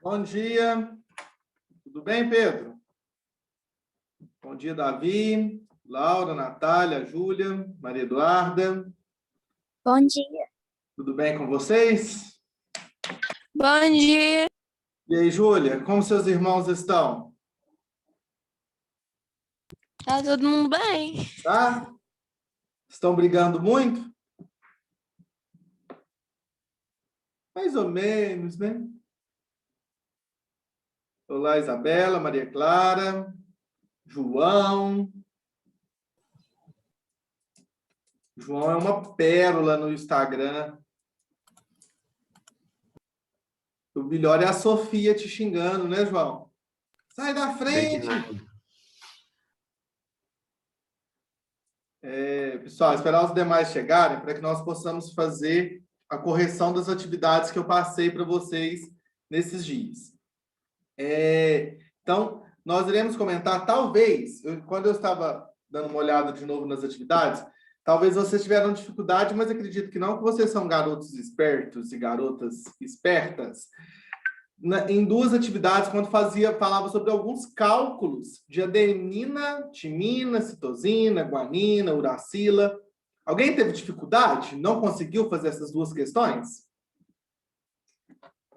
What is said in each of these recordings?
Bom dia. Tudo bem, Pedro? Bom dia, Davi, Laura, Natália, Júlia, Maria Eduarda. Bom dia. Tudo bem com vocês? Bom dia. E aí, Júlia, como seus irmãos estão? Tá todo mundo bem? Tá? Estão brigando muito? Mais ou menos, né? Olá, Isabela, Maria Clara, João. João é uma pérola no Instagram. O melhor é a Sofia te xingando, né, João? Sai da frente! Pessoal, esperar os demais chegarem para que nós possamos fazer a correção das atividades que eu passei para vocês nesses dias. Então, nós iremos comentar, talvez, quando eu estava dando uma olhada de novo nas atividades, talvez vocês tiveram dificuldade, mas acredito que não, que vocês são garotos espertos e garotas espertas. Em duas atividades, quando falava sobre alguns cálculos de adenina, timina, citosina, guanina, uracila. Alguém teve dificuldade? Não conseguiu fazer essas duas questões?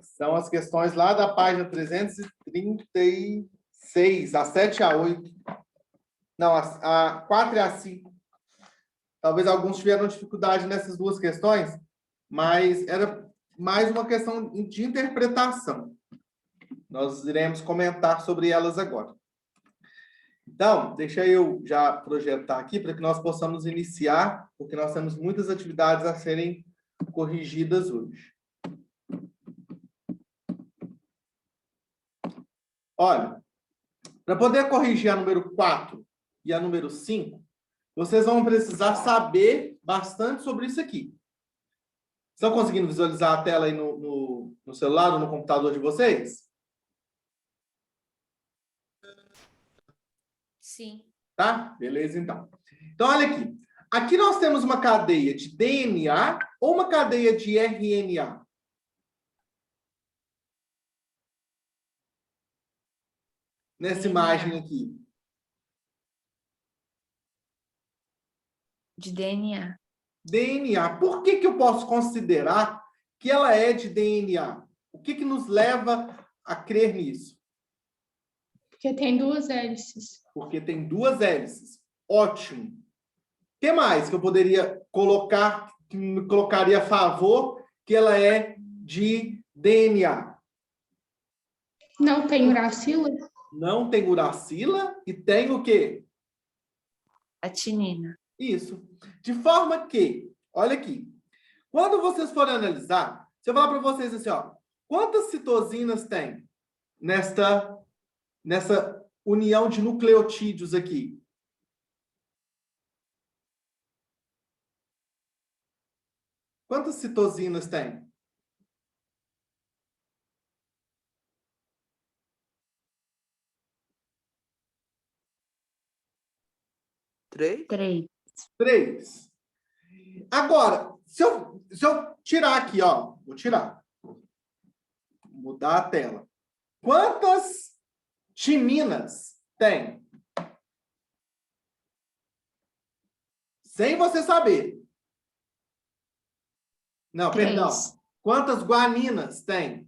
São as questões lá da página 336, a 7 a 8. Não, a 4 e a 5. Talvez alguns tiveram dificuldade nessas duas questões, mas era mais uma questão de interpretação. Nós iremos comentar sobre elas agora. Então, deixa eu já projetar aqui para que nós possamos iniciar, porque nós temos muitas atividades a serem corrigidas hoje. Olha, para poder corrigir a número 4 e a número 5, vocês vão precisar saber bastante sobre isso aqui. Estão conseguindo visualizar a tela aí no celular ou no computador de vocês? Sim. Tá? Beleza, então. Então, olha aqui. Aqui nós temos uma cadeia de DNA ou uma cadeia de RNA? Nessa DNA. imagem aqui. De DNA. DNA. Por que eu posso considerar que ela é de DNA? O que nos leva a crer nisso? Porque tem duas hélices. Porque tem duas hélices. Ótimo. O que mais que eu poderia colocar, que me colocaria a favor que ela é de DNA? Não tem uracila? Não tem uracila e tem o quê? A tinina. Isso. De forma que, olha aqui, quando vocês forem analisar, se eu falar para vocês assim, ó, quantas citosinas tem nessa união de nucleotídeos aqui? Quantas citosinas tem? Três. 3. Agora, se eu tirar aqui, ó, vou tirar. Mudar a tela. Quantas timinas tem? Sem você saber. Não, 3. perdão. Quantas guaninas tem?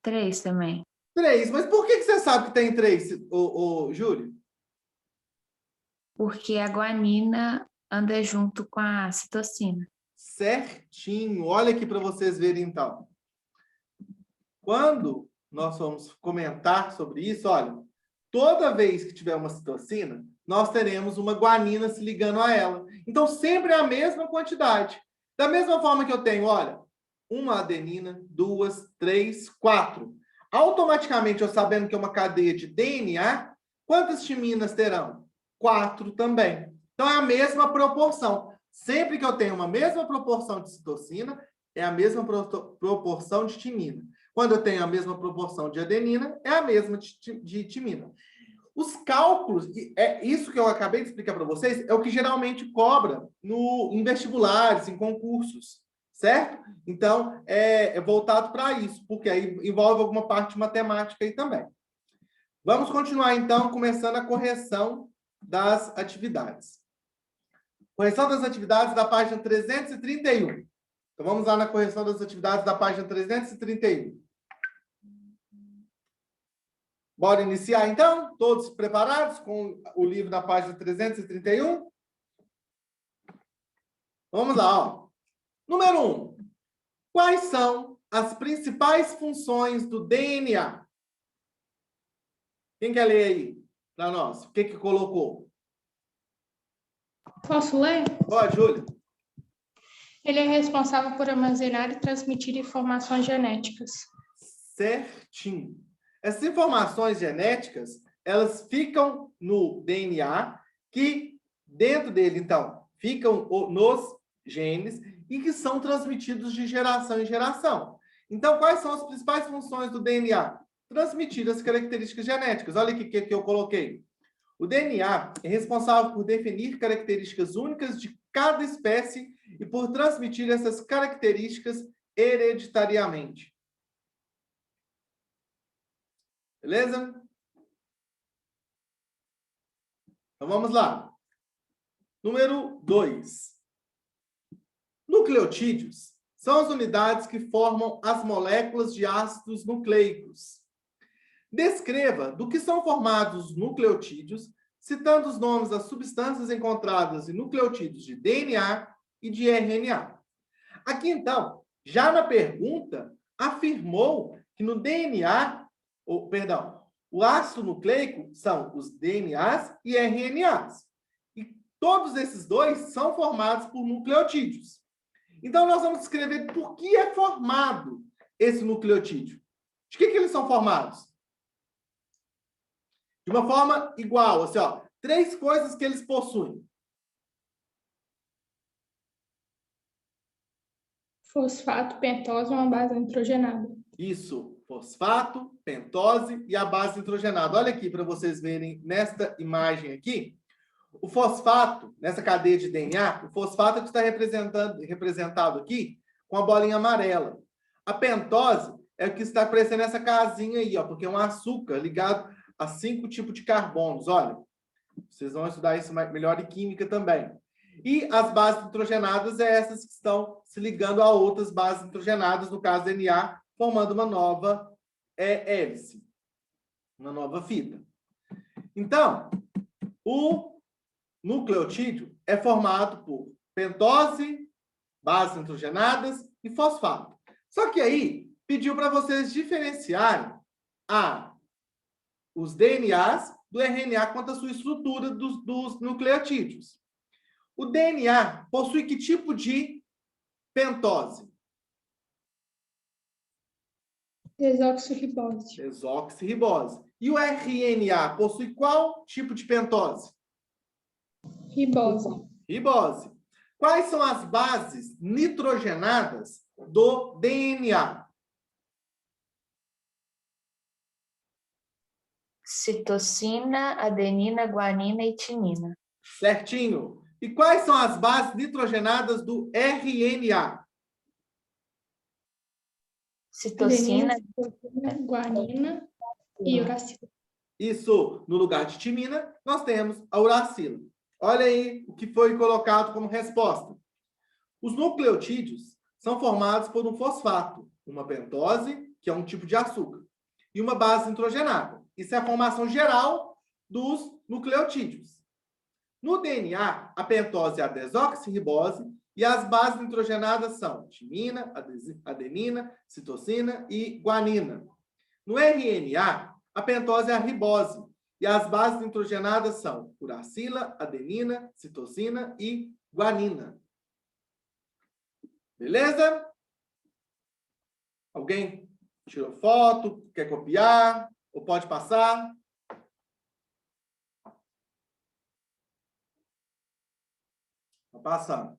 3 também. 3. Mas por que você sabe que tem 3, Júlio? Porque a guanina anda junto com a citocina. Certinho. Olha aqui para vocês verem, então. Quando nós vamos comentar sobre isso, olha, toda vez que tiver uma citocina, nós teremos uma guanina se ligando a ela. Então, sempre é a mesma quantidade. Da mesma forma que eu tenho, olha, uma adenina, 2, 3, 4. Automaticamente, eu sabendo que é uma cadeia de DNA, quantas timinas terão? 4 também. Então, é a mesma proporção. Sempre que eu tenho uma mesma proporção de citocina, é a mesma proporção de timina. Quando eu tenho a mesma proporção de adenina, é a mesma de timina. Os cálculos, isso que eu acabei de explicar para vocês, é o que geralmente cobra em vestibulares, em concursos, certo? Então, é voltado para isso, porque aí envolve alguma parte de matemática aí também. Vamos continuar, então, começando a correção das atividades. Correção das atividades da página 331. Então, vamos lá na correção das atividades da página 331. Bora iniciar, então? Todos preparados com o livro da página 331? Vamos lá, ó. Número 1. Quais são as principais funções do DNA? Quem quer ler aí para nós? O que colocou? Posso ler? Pode, Júlia. Ele é responsável por armazenar e transmitir informações genéticas. Certinho. Essas informações genéticas, elas ficam no DNA, que dentro dele, então, ficam nos genes e que são transmitidos de geração em geração. Então, quais são as principais funções do DNA? Transmitir as características genéticas. Olha aqui o que eu coloquei. O DNA é responsável por definir características únicas de cada espécie e por transmitir essas características hereditariamente. Beleza? Então, vamos lá. Número 2. Nucleotídeos são as unidades que formam as moléculas de ácidos nucleicos. Descreva do que são formados os nucleotídeos, citando os nomes das substâncias encontradas em nucleotídeos de DNA e de RNA. Aqui, então, já na pergunta, afirmou que no DNA, o ácido nucleico são os DNAs e RNAs. E todos esses dois são formados por nucleotídeos. Então, nós vamos escrever por que é formado esse nucleotídeo. De que eles são formados? De uma forma igual, assim, ó, 3 coisas que eles possuem. Fosfato, pentose e uma base nitrogenada. Isso, fosfato, pentose e a base nitrogenada. Olha aqui para vocês verem nesta imagem aqui. O fosfato, nessa cadeia de DNA, o fosfato é que está representado aqui com a bolinha amarela. A pentose é o que está aparecendo nessa casinha aí, ó, porque é um açúcar ligado a 5 tipos de carbonos. Olha, vocês vão estudar isso melhor em química também. E as bases nitrogenadas é essas que estão se ligando a outras bases nitrogenadas, no caso DNA, formando uma nova hélice, uma nova fita. Então, o nucleotídeo é formado por pentose, bases nitrogenadas e fosfato. Só que aí pediu para vocês diferenciarem os DNAs do RNA quanto à sua estrutura dos nucleotídeos. O DNA possui que tipo de pentose? Desoxirribose. Desoxirribose. E o RNA possui qual tipo de pentose? Ribose. Ribose. Quais são as bases nitrogenadas do DNA? Citosina, adenina, guanina e timina. Certinho. E quais são as bases nitrogenadas do RNA? Citosina, guanina e uracila. Isso, no lugar de timina, nós temos a uracila. Olha aí o que foi colocado como resposta. Os nucleotídeos são formados por um fosfato, uma pentose, que é um tipo de açúcar, e uma base nitrogenada. Isso é a formação geral dos nucleotídeos. No DNA, a pentose é a desoxirribose e as bases nitrogenadas são timina, adenina, citosina e guanina. No RNA, a pentose é a ribose e as bases nitrogenadas são uracila, adenina, citosina e guanina. Beleza? Alguém tirou foto, quer copiar ou pode passar? Vou passar.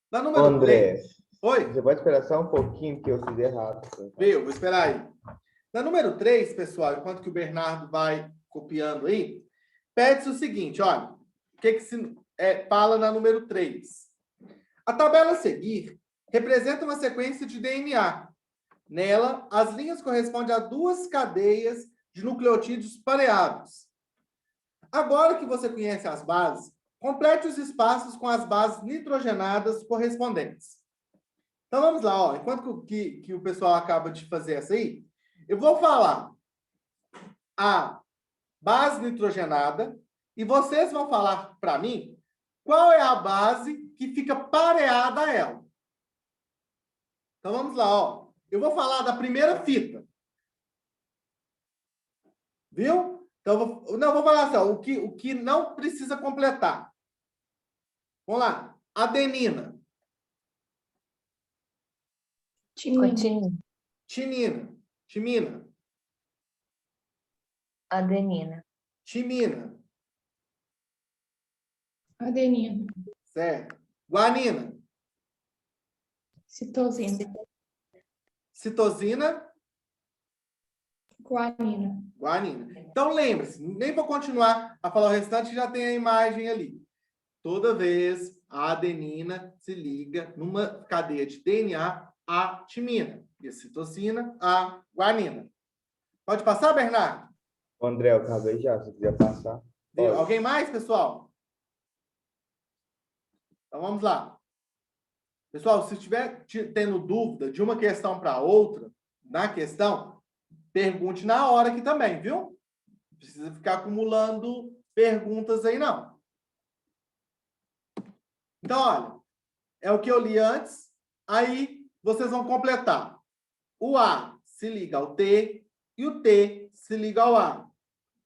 Na número André, 3. Oi? você pode esperar só um pouquinho, porque eu fiz errado. Viu? Vou esperar aí. Na número 3, pessoal, enquanto que o Bernardo vai copiando aí, pede-se o seguinte, olha, o que se fala na número 3? A tabela a seguir representa uma sequência de DNA. Nela, as linhas correspondem a 2 cadeias de nucleotídeos pareados. Agora que você conhece as bases, complete os espaços com as bases nitrogenadas correspondentes. Então, vamos lá. Ó. Enquanto que o pessoal acaba de fazer essa aí, eu vou falar a base nitrogenada e vocês vão falar para mim qual é a base que fica pareada a ela. Então, vamos lá. Ó. Eu vou falar da primeira fita. Viu? Então, eu vou falar assim, ó, o que não precisa completar. Vamos lá. Adenina. Continue. Timina. Timina. Adenina. Timina. Adenina. Certo. Guanina. Citosina. Citosina. Guanina. Guanina. Então, lembre-se, nem vou continuar a falar o restante, já tem a imagem ali. Toda vez a adenina se liga numa cadeia de DNA à timina. E a citosina à guanina. Pode passar, Bernardo? André, eu acabei já, se quiser passar. Deu. Pode. Alguém mais, pessoal? Então, vamos lá. Pessoal, se estiver tendo dúvida de uma questão para outra, na questão, pergunte na hora aqui também, viu? Não precisa ficar acumulando perguntas aí, não. Então, olha, é o que eu li antes, aí vocês vão completar. O A se liga ao T e o T se liga ao A.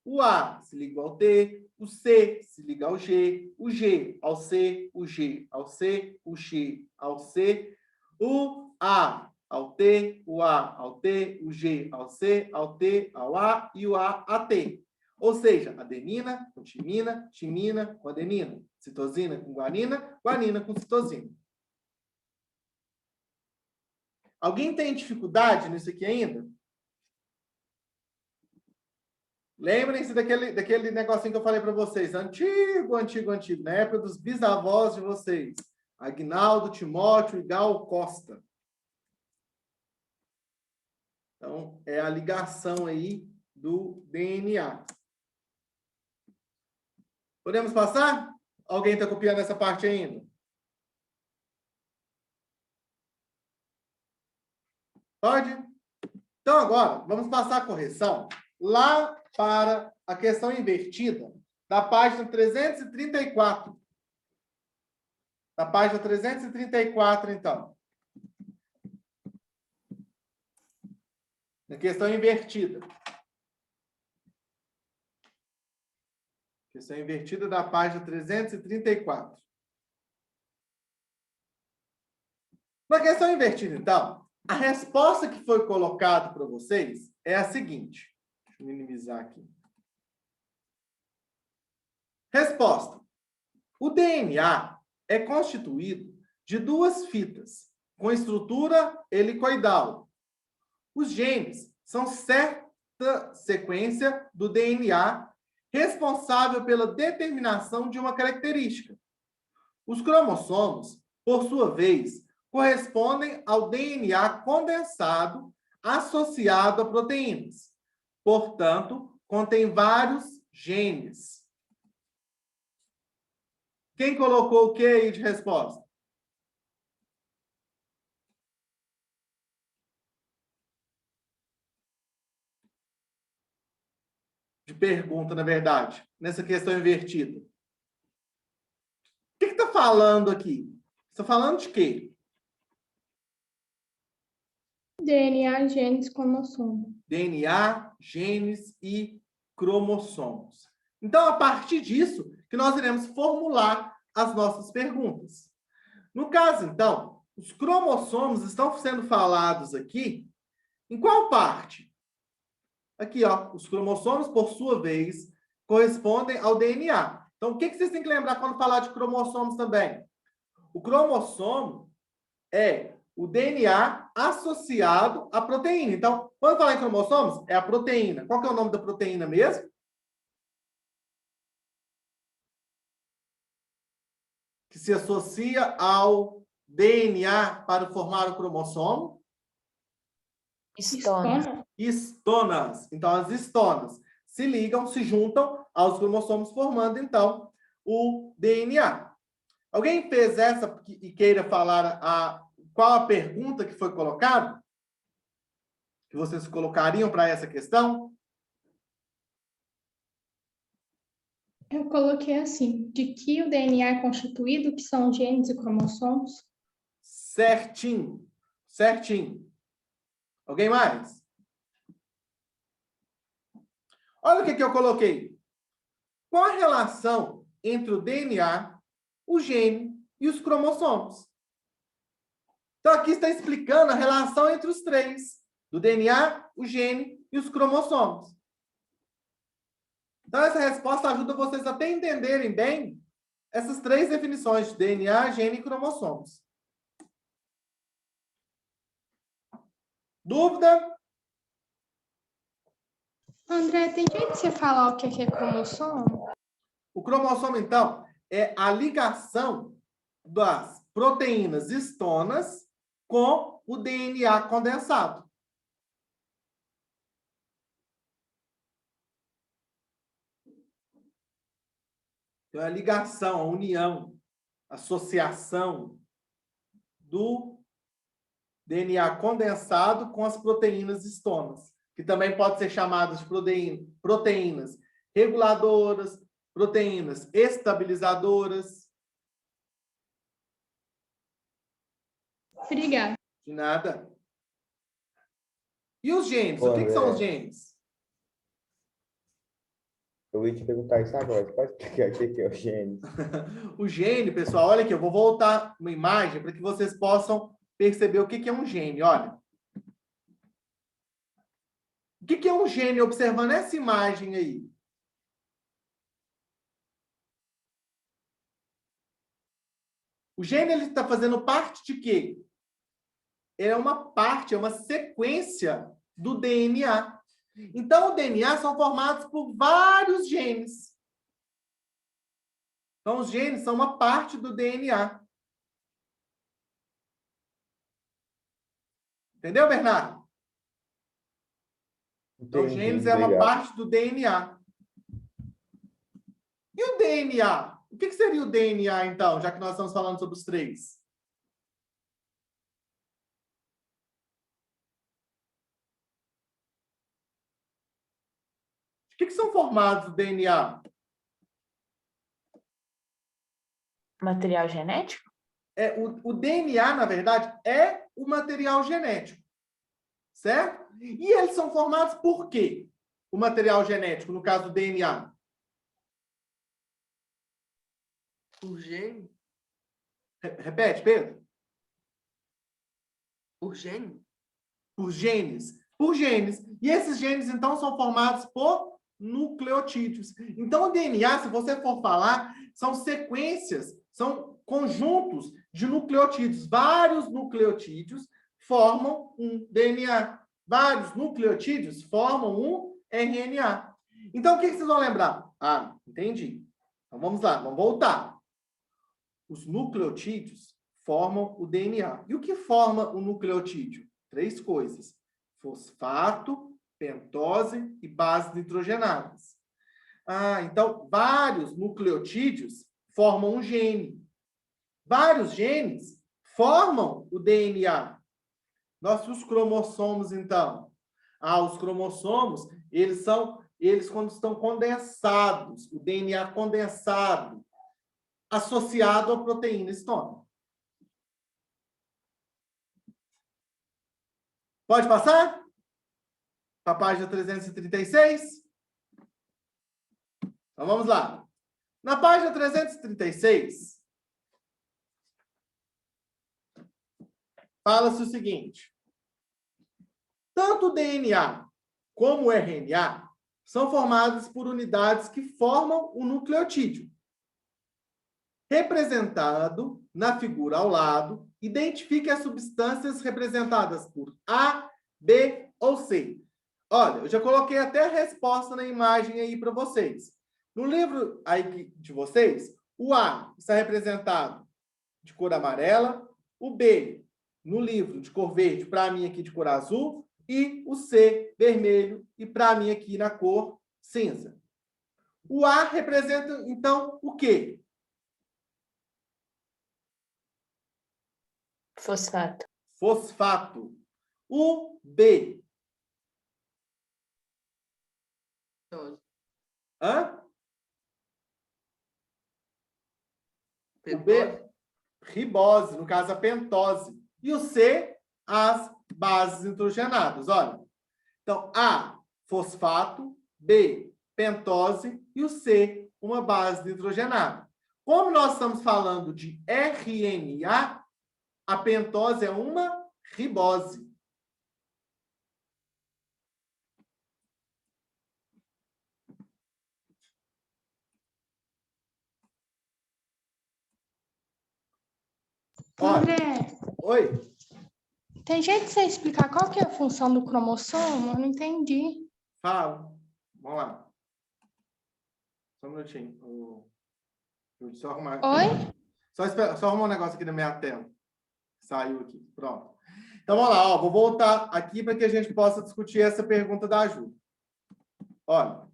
O A se liga ao T, o C se liga ao G, o G ao C, o G ao C, o X ao C, o A ao T, o A ao T, o G ao C, ao T, ao A e o A a T. Ou seja, adenina com timina, timina com adenina, citosina com guanina, guanina com citosina. Alguém tem dificuldade nisso aqui ainda? Lembrem-se daquele negocinho que eu falei para vocês, antigo, na época dos bisavós de vocês. Agnaldo, Timóteo e Gal Costa. Então, é a ligação aí do DNA. Podemos passar? Alguém está copiando essa parte ainda? Pode? Então, agora, vamos passar a correção lá para a questão invertida da página 334. Da página 334, então. Na questão invertida. Questão invertida da página 334. Na questão invertida, então, a resposta que foi colocada para vocês é a seguinte. Deixa eu minimizar aqui. Resposta. O DNA é constituído de 2 fitas, com estrutura helicoidal. Os genes são certa sequência do DNA responsável pela determinação de uma característica. Os cromossomos, por sua vez, correspondem ao DNA condensado associado a proteínas. Portanto, contém vários genes. Quem colocou o que aí de resposta? De pergunta, na verdade, nessa questão invertida. O que está falando aqui? Está falando de quê? DNA, genes, cromossomo. DNA, genes e cromossomos. Então, a partir disso, que nós iremos formular as nossas perguntas. No caso, então, os cromossomos estão sendo falados aqui em qual parte? Aqui, ó, os cromossomos, por sua vez, correspondem ao DNA. Então, o que vocês têm que lembrar quando falar de cromossomos também? O cromossomo é o DNA associado à proteína. Então, quando falar em cromossomos, é a proteína. Qual que é o nome da proteína mesmo? Que se associa ao DNA para formar o cromossomo? Estona. Estonas. Então, as estonas se ligam, se juntam aos cromossomos, formando, então, o DNA. Alguém fez essa e queira falar qual a pergunta que foi colocada? Que vocês colocariam para essa questão? Eu coloquei assim, de que o DNA é constituído, que são genes e cromossomos. Certinho. Certinho. Alguém mais? Olha o que eu coloquei. Qual a relação entre o DNA, o gene e os cromossomos? Então, aqui está explicando a relação entre os três. Do DNA, o gene e os cromossomos. Então, essa resposta ajuda vocês até entenderem bem essas três definições de DNA, gene e cromossomos. Dúvida? André, tem jeito de você falar o que é cromossomo? O cromossomo, então, é a ligação das proteínas estonas com o DNA condensado. Então, é a ligação, a união, a associação do DNA condensado com as proteínas estonas, que também pode ser chamadas de proteínas reguladoras, proteínas estabilizadoras. Obrigada. De nada. E os genes? O que são os genes? Eu ia te perguntar isso agora. Você pode explicar o que é o gene? O gene, pessoal, olha aqui, eu vou voltar uma imagem para que vocês possam perceber o que é um gene. Olha. O que é um gene? Observando essa imagem aí. O gene está fazendo parte de quê? Ele é uma parte, é uma sequência do DNA. Então, o DNA são formados por vários genes. Então, os genes são uma parte do DNA. Entendeu, Bernardo? Então, os genes é uma parte do DNA. E o DNA? O que seria o DNA, então, já que nós estamos falando sobre os três? De que são formados o DNA? Material genético? O DNA, na verdade, é o material genético. Certo? E eles são formados por quê? O material genético, no caso do DNA. Por gene? Repete, Pedro. Por gene? Por genes. Por genes. E esses genes, então, são formados por nucleotídeos. Então, o DNA, se você for falar, são sequências, são conjuntos de nucleotídeos. Vários nucleotídeos formam um DNA. Vários nucleotídeos formam um RNA. Então, o que vocês vão lembrar? Ah, entendi. Então, vamos lá, vamos voltar. Os nucleotídeos formam o DNA. E o que forma o nucleotídeo? Três coisas: fosfato, pentose e bases nitrogenadas. Ah, então, vários nucleotídeos formam um gene. Vários genes formam o DNA. Nossos cromossomos, então. Ah, os cromossomos, eles quando estão condensados, o DNA condensado, associado à proteína estona. Pode passar? Para a página 336? Então, vamos lá. Na página 336, fala-se o seguinte: tanto o DNA como o RNA são formados por unidades que formam o nucleotídeo. Representado na figura ao lado, identifique as substâncias representadas por A, B ou C. Olha, eu já coloquei até a resposta na imagem aí para vocês. No livro aí de vocês, o A está representado de cor amarela, o B no livro de cor verde, para mim aqui de cor azul, e o C vermelho, e para mim aqui na cor cinza. O A representa, então, o quê? Fosfato. Fosfato. O B. Hã? O B, ribose, no caso a pentose. E o C, as bases nitrogenadas. Olha. Então, A, fosfato, B, pentose e o C, uma base nitrogenada. Como nós estamos falando de RNA, a pentose é uma ribose. Olha, André, oi, tem jeito de você explicar qual que é a função do cromossomo? Eu não entendi. falo. Vamos lá. Só um minutinho. Só arrumar. Oi? Só arrumar um negócio aqui na minha tela. Saiu aqui. Pronto. Então, vamos lá. Ó, vou voltar aqui para que a gente possa discutir essa pergunta da Ju. Olha.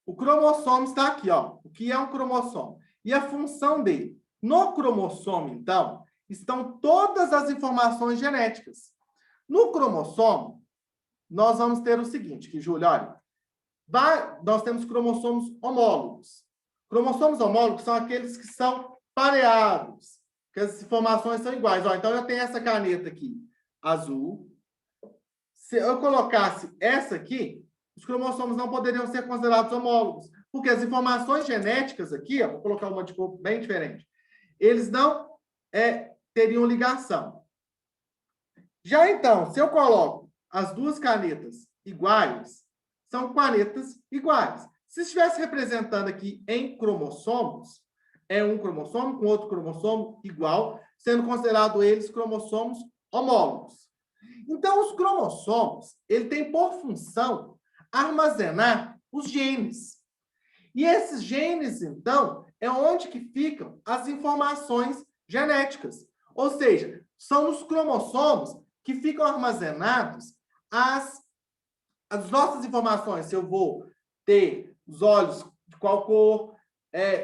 O cromossomo está aqui, ó. O que é um cromossomo? E a função dele? No cromossomo, então, estão todas as informações genéticas. No cromossomo, nós vamos ter o seguinte, que, Júlia, olha, nós temos cromossomos homólogos. Cromossomos homólogos são aqueles que são pareados, que as informações são iguais. Ó, então, eu tenho essa caneta aqui, azul. Se eu colocasse essa aqui, os cromossomos não poderiam ser considerados homólogos, porque as informações genéticas aqui, ó, vou colocar uma de cor bem diferente, eles não teriam ligação. Já então, se eu coloco as duas canetas iguais, são canetas iguais. Se estivesse representando aqui em cromossomos, é um cromossomo com outro cromossomo igual, sendo considerado eles cromossomos homólogos. Então, os cromossomos, ele tem por função armazenar os genes. E esses genes, então, é onde que ficam as informações genéticas. Ou seja, são nos cromossomos que ficam armazenados as nossas informações. Se eu vou ter os olhos de qual cor,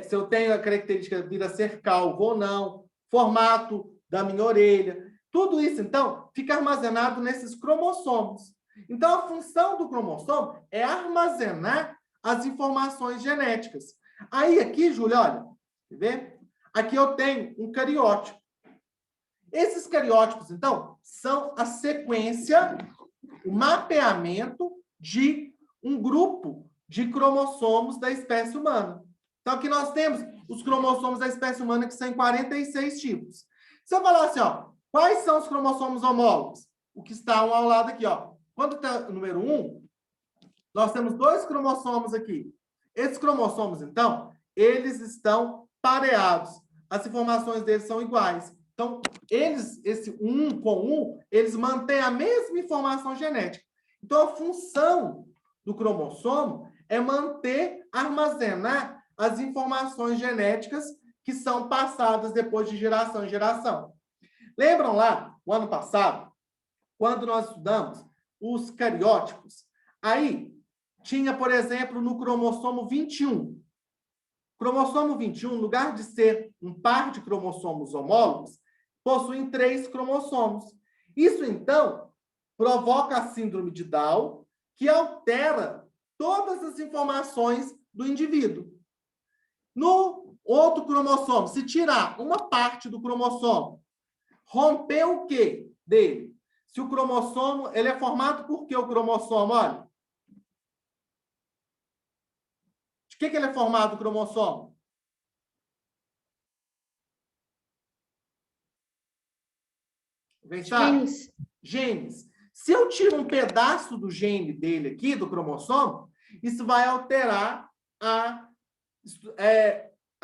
se eu tenho a característica de vir a ser calvo ou não, formato da minha orelha. Tudo isso, então, fica armazenado nesses cromossomos. Então, a função do cromossomo é armazenar as informações genéticas. Aí, aqui, Júlia, olha, quer ver? Aqui eu tenho um cariótipo. Esses cariótipos, então, são a sequência, o mapeamento de um grupo de cromossomos da espécie humana. Então, aqui nós temos os cromossomos da espécie humana, que são em 46 tipos. Se eu falar assim, ó, quais são os cromossomos homólogos? O que está um ao lado aqui, ó. Quando está o número 1, nós temos 2 cromossomos aqui. Esses cromossomos, então, eles estão pareados. As informações deles são iguais. Então, esse 1 com 1, eles mantêm a mesma informação genética. Então, a função do cromossomo é manter, armazenar as informações genéticas que são passadas depois de geração em geração. Lembram lá, o ano passado, quando nós estudamos os cariótipos? Aí, tinha, por exemplo, no cromossomo 21. Cromossomo 21, no lugar de ser um par de cromossomos homólogos, possuem 3 cromossomos. Isso, então, provoca a síndrome de Down, que altera todas as informações do indivíduo. No outro cromossomo, se tirar uma parte do cromossomo, romper o quê dele? Se o cromossomo, ele é formado por que o cromossomo? Olha. De que ele é formado, o cromossomo? Genes. Genes. Se eu tiro um pedaço do gene dele aqui, do cromossomo, isso vai alterar a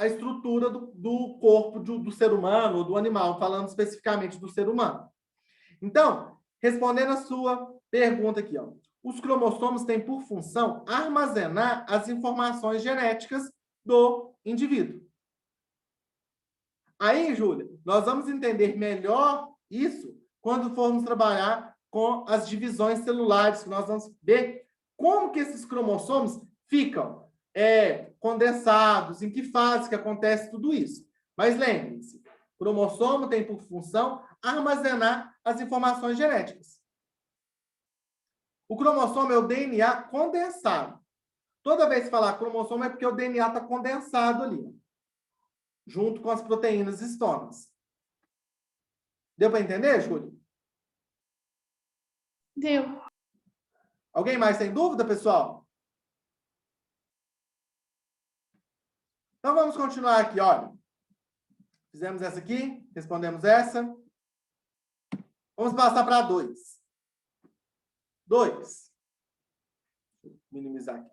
estrutura do corpo do ser humano ou do animal, falando especificamente do ser humano. Então, respondendo a sua pergunta aqui, ó, os cromossomos têm por função armazenar as informações genéticas do indivíduo. Aí, Júlia, nós vamos entender melhor isso quando formos trabalhar com as divisões celulares, que nós vamos ver como que esses cromossomos ficam condensados, em que fase que acontece tudo isso. Mas lembrem-se, o cromossomo tem por função armazenar as informações genéticas. O cromossomo é o DNA condensado. Toda vez que falar cromossomo é porque o DNA está condensado ali, junto com as proteínas histonas. Deu para entender, Júlia? Deu. Alguém mais tem dúvida, pessoal? Então, vamos continuar aqui, olha. Fizemos essa aqui, respondemos essa. Vamos passar para 2. 2. Deixa eu minimizar aqui.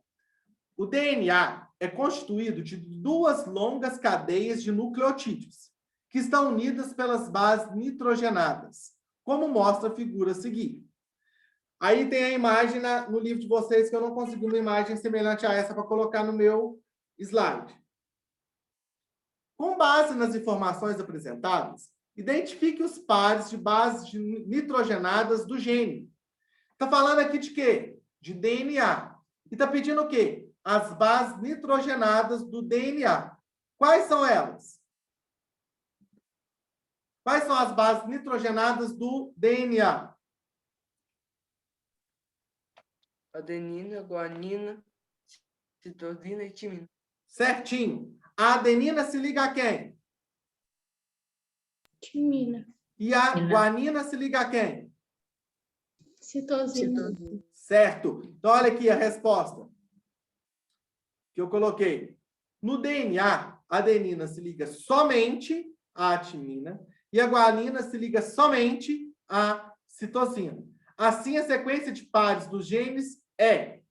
O DNA é constituído de 2 longas cadeias de nucleotídeos, que estão unidas pelas bases nitrogenadas, como mostra a figura a seguir. Aí tem a imagem no livro de vocês, que eu não consegui uma imagem semelhante a essa para colocar no meu slide. Com base nas informações apresentadas, identifique os pares de bases nitrogenadas do gene. Está falando aqui de quê? De DNA. E está pedindo o quê? As bases nitrogenadas do DNA. Quais são elas? Quais são as bases nitrogenadas do DNA? Adenina, guanina, citosina e timina. Certinho. A adenina se liga a quem? Timina. E a guanina se liga a quem? Citosina. Certo. Então, olha aqui a resposta que eu coloquei. No DNA, a adenina se liga somente à timina e a guanina se liga somente à citosina. Assim, a sequência de pares dos genes é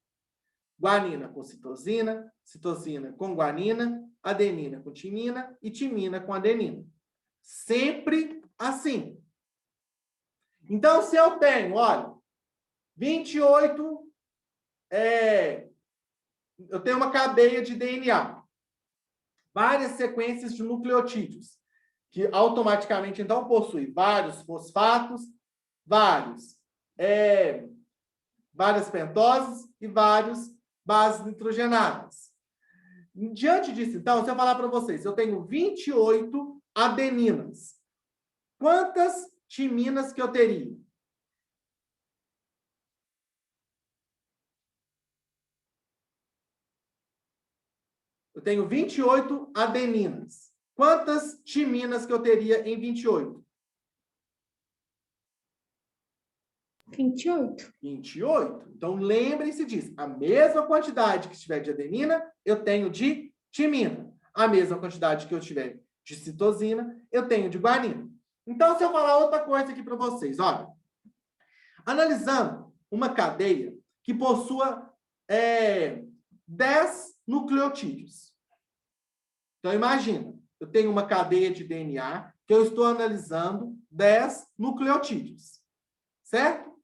guanina com citosina, citosina com guanina, adenina com timina e timina com adenina. Sempre assim. Então, se eu tenho, olha, 28, eu tenho uma cadeia de DNA, várias sequências de nucleotídeos, que automaticamente, então, possui vários fosfatos, várias pentoses e várias bases nitrogenadas. Diante disso, então, se eu falar para vocês, eu tenho 28 adeninas. Quantas timinas que eu teria? Eu tenho 28 adeninas. Quantas timinas que eu teria em 28? 28. 28. Então, lembrem-se disso. A mesma quantidade que estiver de adenina, eu tenho de timina. A mesma quantidade que eu tiver de citosina, eu tenho de guanina. Então, se eu falar outra coisa aqui para vocês, olha. Analisando uma cadeia que possua 10 nucleotídeos. Então, imagina, eu tenho uma cadeia de DNA que eu estou analisando 10 nucleotídeos. Certo?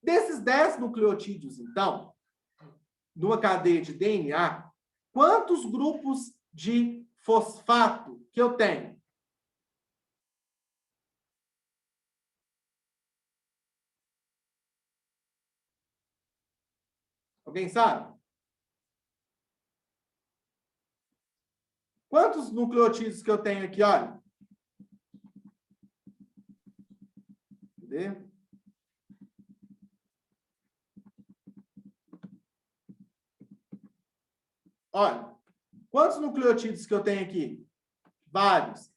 Desses 10 nucleotídeos, então, numa cadeia de DNA, quantos grupos de fosfato que eu tenho? Alguém sabe? Quantos nucleotídeos que eu tenho aqui, olha? Cadê? Olha, quantos nucleotídeos que eu tenho aqui? Vários.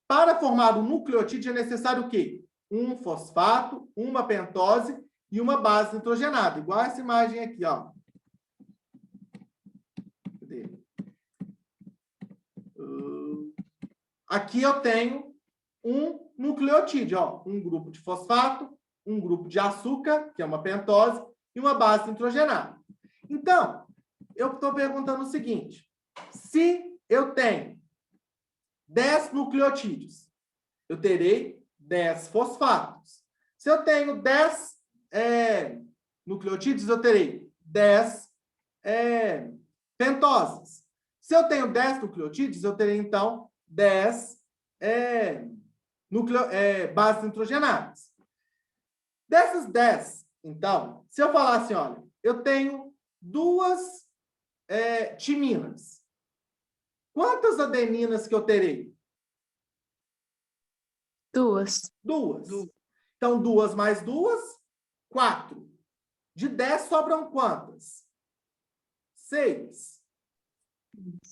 Para formar um nucleotídeo é necessário o quê? Um fosfato, uma pentose e uma base nitrogenada. Igual essa imagem aqui, ó. Cadê? Aqui eu tenho um nucleotídeo, ó. Um grupo de fosfato, um grupo de açúcar, que é uma pentose, e uma base nitrogenada. Então, eu estou perguntando o seguinte. Se eu tenho 10 nucleotídeos, eu terei 10 fosfatos. Se eu tenho 10 nucleotídeos, eu terei 10 pentoses. Se eu tenho 10 nucleotídeos, eu terei, então, 10 bases nitrogenadas. Dessas 10, então, se eu falar assim, olha, eu tenho 2 timinas. Quantas adeninas que eu terei? 2. 2. Então, 2 mais 2, 4. De 10 sobram quantas? 6.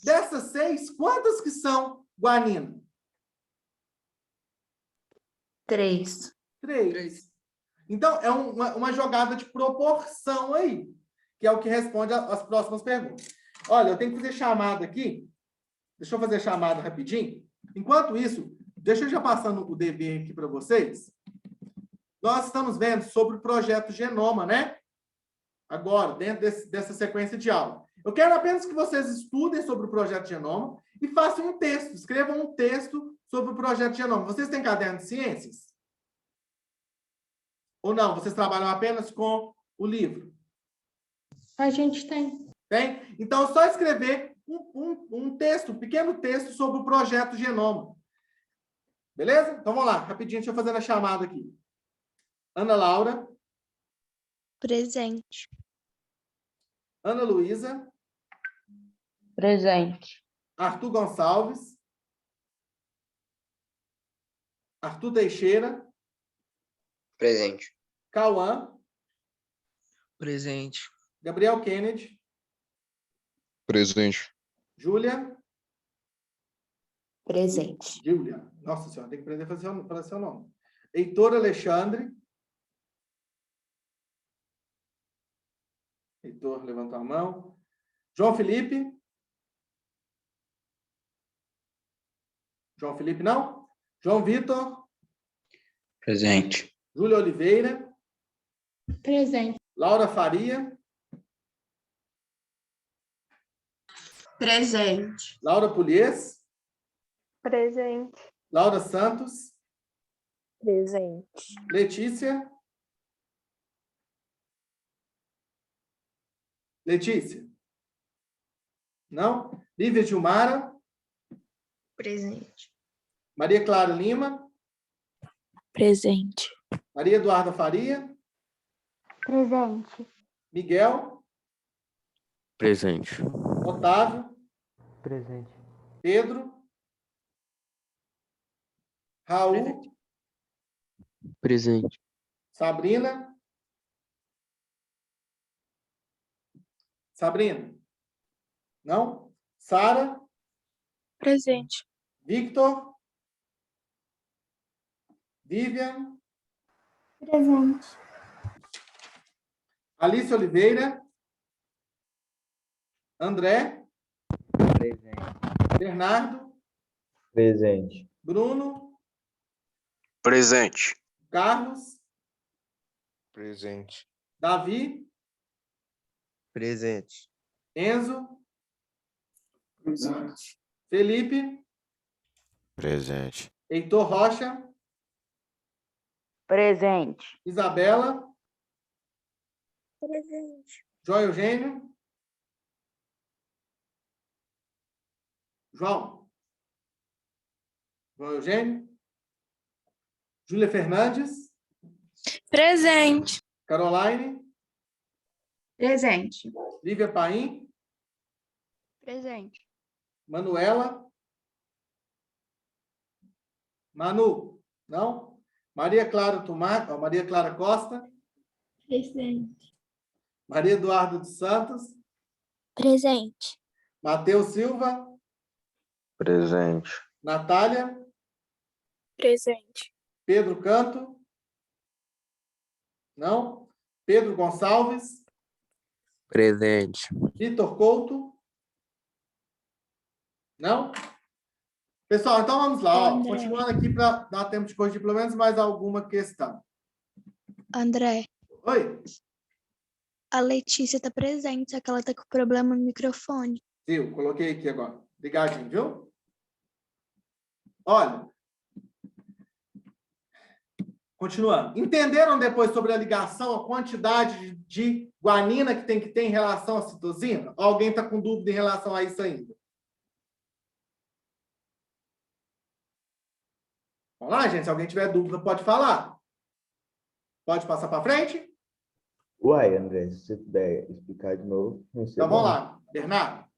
Dessas 6, quantas que são guanina? 3. 3. Então, é uma jogada de proporção aí, que é o que responde às próximas perguntas. Olha, eu tenho que fazer chamada aqui. Deixa eu fazer chamada rapidinho. Enquanto isso, deixa eu já passando o dever aqui para vocês. Nós estamos vendo sobre o projeto Genoma, né? Agora, dentro dessa sequência de aula. Eu quero apenas que vocês estudem sobre o projeto Genoma e façam um texto, escrevam um texto sobre o projeto Genoma. Vocês têm caderno de ciências? Ou não? Vocês trabalham apenas com o livro? A gente tem. Tem? Então, é só escrever um texto, um pequeno texto sobre o projeto Genoma. Beleza? Então, vamos lá. Rapidinho, deixa eu fazer a chamada aqui. Ana Laura. Presente. Ana Luísa. Presente. Arthur Gonçalves. Arthur Teixeira. Presente. Cauã. Presente. Gabriel Kennedy. Presente. Júlia. Presente. Júlia. Nossa Senhora, tem que aprender a fazer seu nome. Heitor Alexandre. Heitor levantou a mão. João Felipe. João Felipe, não? João Vitor. Presente. Júlia Oliveira. Presente. Laura Faria. Presente. Laura Pulies. Presente. Laura Santos. Presente. Letícia. Letícia. Não? Lívia Gilmara. Presente. Maria Clara Lima. Presente. Maria Eduarda Faria. Presente. Miguel. Presente. Otávio. Presente. Pedro. Raul. Presente. Sabrina. Sabrina. Não? Sara. Presente. Victor. Vivian. Presente. Alice Oliveira. André. Presente. Bernardo. Presente. Bruno. Presente. Carlos. Presente. Davi. Presente. Enzo. Presente. Felipe. Presente. Heitor Rocha. Presente. Isabela. Presente. João Eugênio. João. João Eugênio. Júlia Fernandes. Presente. Caroline. Presente. Lívia Paim. Presente. Manuela. Manu. Não? Maria Clara Tomar, Maria Clara Costa. Presente. Maria Eduarda dos Santos. Presente. Matheus Silva. Presente. Natália. Presente. Pedro Canto. Não? Pedro Gonçalves. Presente. Vitor Couto. Não? Pessoal, então vamos lá. Ó. André. Continuando aqui para dar tempo de corrigir pelo menos mais alguma questão. André, Oi? a Letícia tá presente, só que ela tá com problema no microfone. Viu? Coloquei aqui agora. Ligadinho, viu? Olha. Continuando. Entenderam depois sobre a ligação, a quantidade de guanina que tem que ter em relação à citosina? Ou alguém está com dúvida em relação a isso ainda? Vamos lá, gente. Se alguém tiver dúvida, pode falar. Pode passar para frente? Uai, André, se você puder explicar de novo, não sei. Então, vamos lá. Bernardo,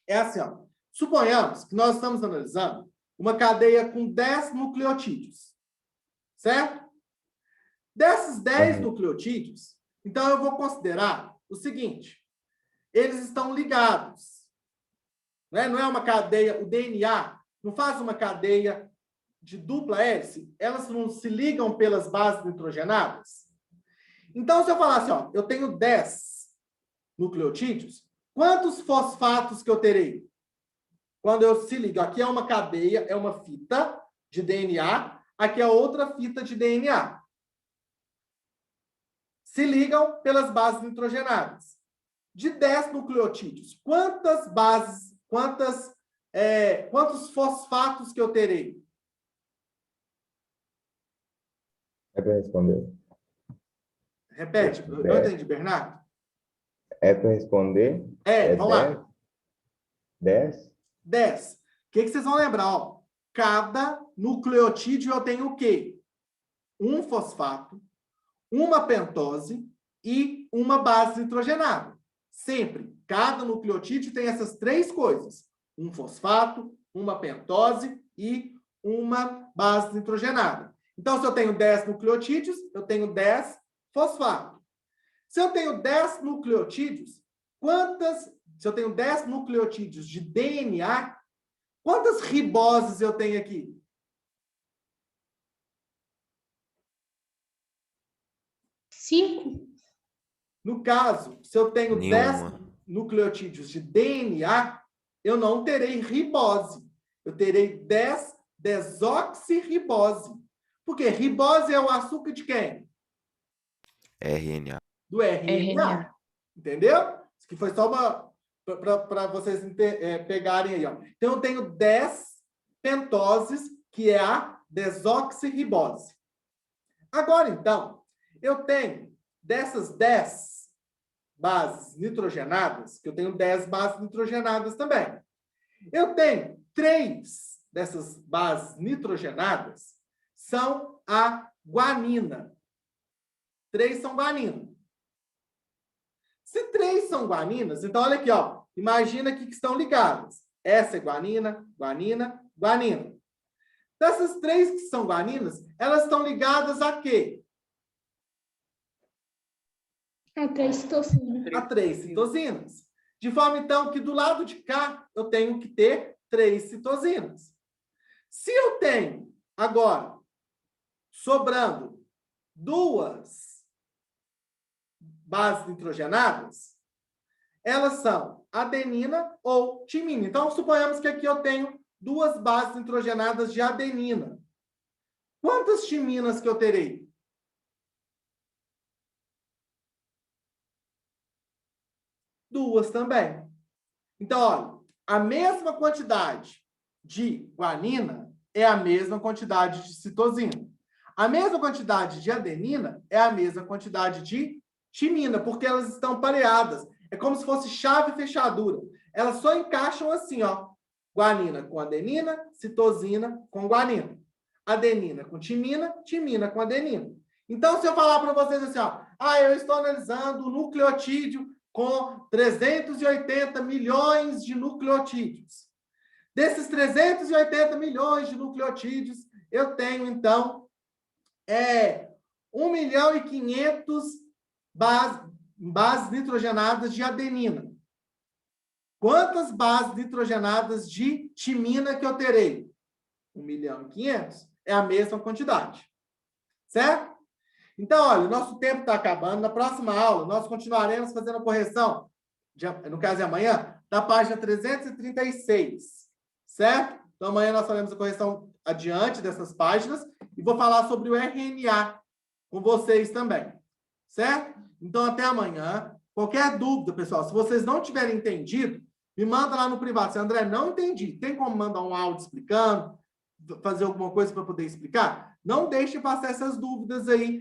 é assim, ó. Suponhamos que nós estamos analisando uma cadeia com 10 nucleotídeos, certo? Desses 10 nucleotídeos, então eu vou considerar o seguinte, eles estão ligados, né? Não é uma cadeia, o DNA não faz uma cadeia de dupla hélice, elas não se ligam pelas bases nitrogenadas? Então, se eu falar assim, ó, eu tenho 10 nucleotídeos, quantos fosfatos que eu terei? Quando eu se ligo, aqui é uma cadeia, é uma fita de DNA, aqui é outra fita de DNA. Se ligam pelas bases nitrogenadas. De 10 nucleotídeos, quantos fosfatos que eu terei? É para responder? Repete, eu não entendi, Bernardo. É para responder? Vamos lá. 10? 10. O que vocês vão lembrar? Ó, cada nucleotídeo eu tenho o quê? Um fosfato, uma pentose e uma base nitrogenada. Sempre. Cada nucleotídeo tem essas 3 coisas. Um fosfato, uma pentose e uma base nitrogenada. Então, se eu tenho 10 nucleotídeos, eu tenho 10 fosfatos. Se eu tenho 10 nucleotídeos, se eu tenho 10 nucleotídeos de DNA, quantas riboses eu tenho aqui? Cinco. No caso, se eu tenho 10 nucleotídeos de DNA, eu não terei ribose. Eu terei 10 desoxirribose. Por quê? Ribose é o açúcar de quem? RNA. Do RNA. Entendeu? Isso aqui foi só para vocês pegarem aí. Ó. Então, eu tenho 10 pentoses, que é a desoxirribose. Agora, então, eu tenho dessas 10 bases nitrogenadas, que eu tenho 10 bases nitrogenadas também. Eu tenho 3 dessas bases nitrogenadas são a guanina. 3 são guanina. Se 3 são guaninas, então olha aqui, ó. Imagina que estão ligadas. Essa é guanina, guanina, guanina. Dessas 3 que são guaninas, elas estão ligadas a quê? A 3 citocinas. A 3 citosinas. De forma, então, que do lado de cá, eu tenho que ter 3 citosinas. Se eu tenho, agora, sobrando 2 bases nitrogenadas, elas são adenina ou timina. Então, suponhamos que aqui eu tenho 2 bases nitrogenadas de adenina. Quantas timinas que eu terei? 2 também. Então, olha, a mesma quantidade de guanina é a mesma quantidade de citosina. A mesma quantidade de adenina é a mesma quantidade de timina, porque elas estão pareadas. É como se fosse chave e fechadura. Elas só encaixam assim, ó. Guanina com adenina, citosina com guanina. Adenina com timina, timina com adenina. Então, se eu falar para vocês assim, ó, eu estou analisando o nucleotídeo com 380 milhões de nucleotídeos. Desses 380 milhões de nucleotídeos, eu tenho, então, 1.500.000 bases nitrogenadas de adenina. Quantas bases nitrogenadas de timina que eu terei? 1.500.000. É a mesma quantidade. Certo? Então, olha, o nosso tempo está acabando. Na próxima aula, nós continuaremos fazendo a correção, no caso de amanhã, da página 336. Certo? Então, amanhã nós faremos a correção adiante dessas páginas e vou falar sobre o RNA com vocês também. Certo? Então, até amanhã. Qualquer dúvida, pessoal, se vocês não tiverem entendido, me manda lá no privado. Se André, não entendi. Tem como mandar um áudio explicando? Fazer alguma coisa para poder explicar? Não deixe passar essas dúvidas aí